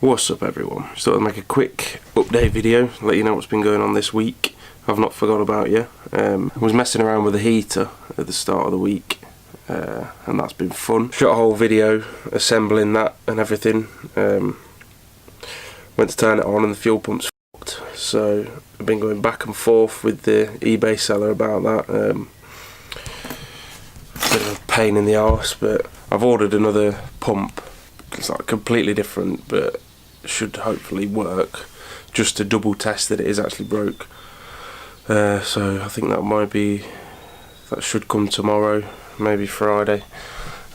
What's up everyone? Just thought I'd make a quick update video, let you know what's been going on this week. I've not forgot about you. I was messing around with the heater at the start of the week, and that's been fun. Shot a whole video assembling that and everything. Went to turn it on and the fuel pump's fucked, so I've been going back and forth with the eBay seller about that. Bit of a pain in the arse, but I've ordered another pump. It's like completely different, but should hopefully work, just to double test that it is actually broke. So I think that should come tomorrow, maybe Friday.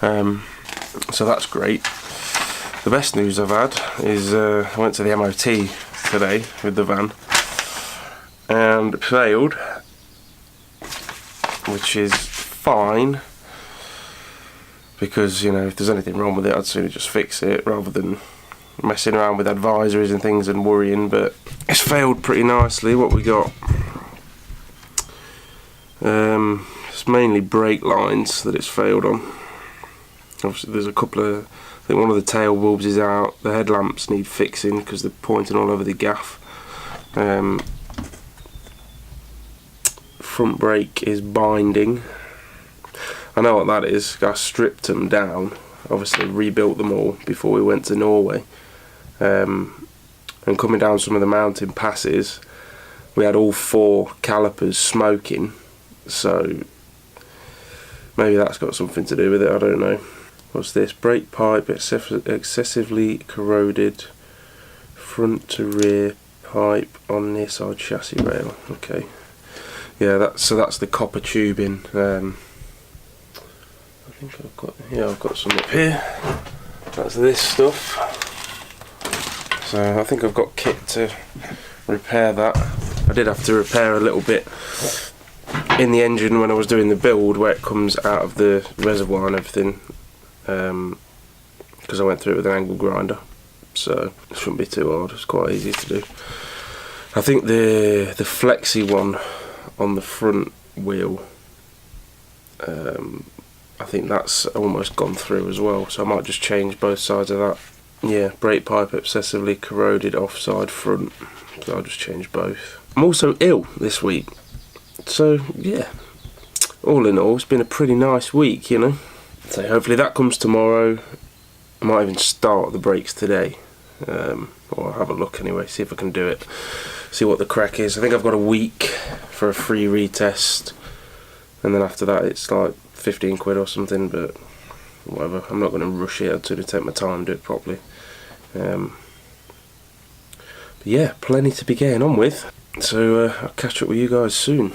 So that's great. The best news I've had is I went to the MOT today with the van and it failed, which is fine, because, you know, if there's anything wrong with it, I'd sooner just fix it rather than messing around with advisories and things and worrying. But it's failed pretty nicely. What we got, it's mainly brake lines that it's failed on. Obviously there's a couple of, I think one of the tail bulbs is out, the headlamps need fixing because they're pointing all over the gaff. Front brake is binding. I know what that is. I stripped them down, obviously rebuilt them all before we went to Norway. And coming down some of the mountain passes, we had all 4 calipers smoking, so maybe that's got something to do with it, I don't know. What's this? Brake pipe excessively corroded, front to rear pipe on near side chassis rail. Okay, yeah, that's the copper tubing. I think I've got some up here. That's this stuff. So I think I've got kit to repair that. I did have to repair a little bit in the engine when I was doing the build, where it comes out of the reservoir and everything, because I went through it with an angle grinder, so it shouldn't be too hard. It's quite easy to do. I think the flexi one on the front wheel, I think that's almost gone through as well, so I might just change both sides of that. Yeah, brake pipe excessively corroded offside front, so I'll just change both. I'm also ill this week, so yeah, all in all it's been a pretty nice week, you know. So hopefully that comes tomorrow. I might even start the brakes today, or I'll have a look anyway, see if I can do it, see what the crack is. I think I've got a week for a free retest, and then after that it's like 15 quid or something, but whatever, I'm not going to rush it. I'd sooner take my time and do it properly. But yeah, plenty to be getting on with, so I'll catch up with you guys soon.